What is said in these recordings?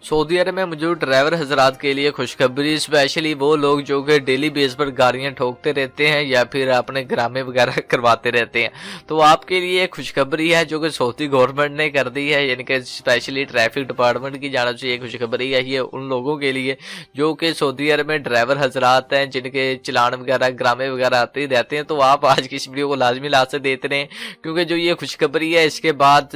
Saudi अरब में मौजूद driver हजरात के लिए खुशखबरी, स्पेशली वो लोग जो कि डेली बेस पर गाड़ियां ठोकते रहते हैं या फिर अपने ग्रामे वगैरह करवाते रहते हैं, तो आपके लिए खुशखबरी है जो कि सऊदी गवर्नमेंट ने कर दी है। यानी कि स्पेशली ट्रैफिक डिपार्टमेंट की जानब से ये खुशखबरी है। ये उन लोगों के लिए जो कि सऊदी अरब में ड्राइवर हजरात हैं, जिनके चलान वगैरह ग्रामे वगैरह आते ही रहते हैं। तो आप आज की इस वीडियो को लाजमी लास्ट से देते रहें, क्योंकि जो ये खुशखबरी है इसके बाद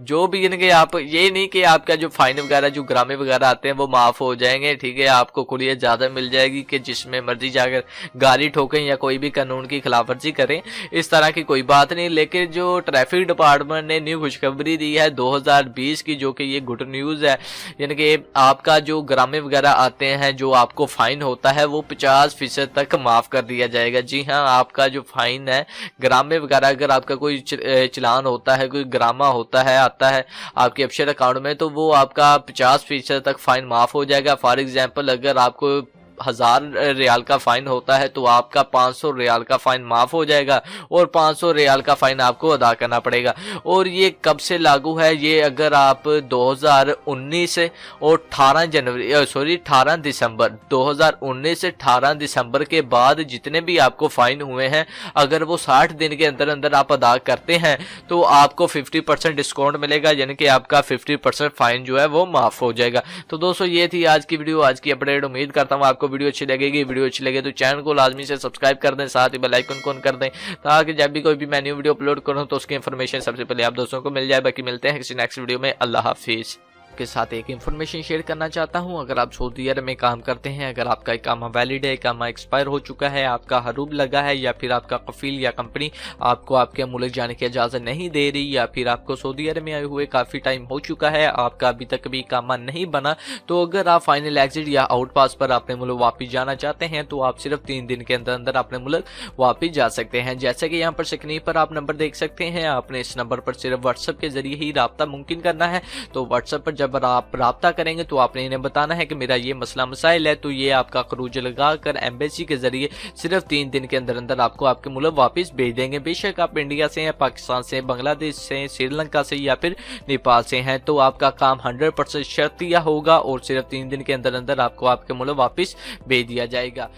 जो भी यानी कि आप ये नहीं कि आपका जो फाइन वगैरह जो ग्रामे वगैरह आते हैं वो माफ हो जाएंगे, ठीक है, आपको खुली इजाजत मिल जाएगी कि जिसमें मर्जी जाकर गाड़ी ठोकें या कोई भी कानून की खिलाफवर्जी करें, इस तरह की कोई बात नहीं। लेकिन जो ट्रैफिक डिपार्टमेंट ने न्यू खुशखबरी दी है 2020 की, जो कि ये गुड न्यूज़ है, यानी कि आपका जो ग्रामे वगैरह आते हैं जो आपको फाइन होता है वो 50% तक माफ कर दिया जाएगा। जी हाँ, आपका जो फाइन है ग्रामे वगैरह, अगर आपका कोई चलान होता है, कोई ग्रामा होता है आता है आपके अफसर अकाउंट में, तो वो आपका 50% तक फाइन माफ हो जाएगा। फॉर एग्जांपल अगर आपको 1000 रियाल का फाइन होता है तो आपका 500 रियाल का फाइन माफ हो जाएगा और 500 रियाल का फाइन आपको अदा करना पड़ेगा। और ये कब से लागू है? ये अगर आप 2019 और 18 दिसंबर 2019 से 18 दिसंबर के बाद जितने भी आपको फाइन हुए हैं, अगर वो 60 दिन के अंदर अंदर आप अदा करते हैं तो आपको 50% डिस्काउंट मिलेगा, यानी कि आपका 50% फाइन जो है वो माफ हो जाएगा। तो दोस्तों ये थी आज की वीडियो, आज की अपडेट। उम्मीद करता हूँ आपको वीडियो अच्छी लगेगी। वीडियो अच्छी लगे तो चैनल को लाजमी से सब्सक्राइब कर दें, साथ ही बेल आइकन को ऑन कर दें, ताकि जब भी कोई भी मैं न्यू वीडियो अपलोड करूं तो उसकी इन्फॉर्मेशन सबसे पहले आप दोस्तों को मिल जाए। बाकी मिलते हैं किसी नेक्स्ट वीडियो में। अल्लाह हाफिज। के साथ एक इन्फॉर्मेशन शेयर करना चाहता हूं, अगर आप सऊदी अरब में काम करते हैं, अगर आपका इकामा वैलिड है, इकामा एक्सपायर हो चुका है, आपका हरूब लगा है, या फिर आपका कफील या कंपनी आपको आपके मुल्क जाने की इजाज़त नहीं दे रही, या फिर आपको सऊदी अरब में आए हुए काफ़ी टाइम हो चुका है, आपका अभी तक भी इकामा नहीं बना, तो अगर आप फाइनल एग्जिट या आउट पास पर अपने मुल्क वापस जाना चाहते हैं तो आप सिर्फ 3 दिन के अंदर अंदर अपने मुल्क वापस जा सकते हैं। जैसे कि यहाँ पर स्क्रीन पर आप नंबर देख सकते हैं, आपने इस नंबर पर सिर्फ व्हाट्सएप के जरिए ही राब्ता मुमकिन करना है। तो व्हाट्सएप पर जब आप राब्ता करेंगे तो आपने इन्हें बताना है कि मेरा ये मसला मसाइल है, तो ये आपका खरूज लगाकर एम्बेसी के जरिए सिर्फ 3 दिन के अंदर अंदर आपको आपके मुल्क वापस भेज देंगे। बेशक आप इंडिया से हैं, पाकिस्तान से, बांग्लादेश से, श्रीलंका से या फिर नेपाल से हैं, तो आपका काम 100% शर्तिया होगा और सिर्फ 3 दिन के अंदर अंदर आपको आपके मुल्क वापस भेज दिया जाएगा।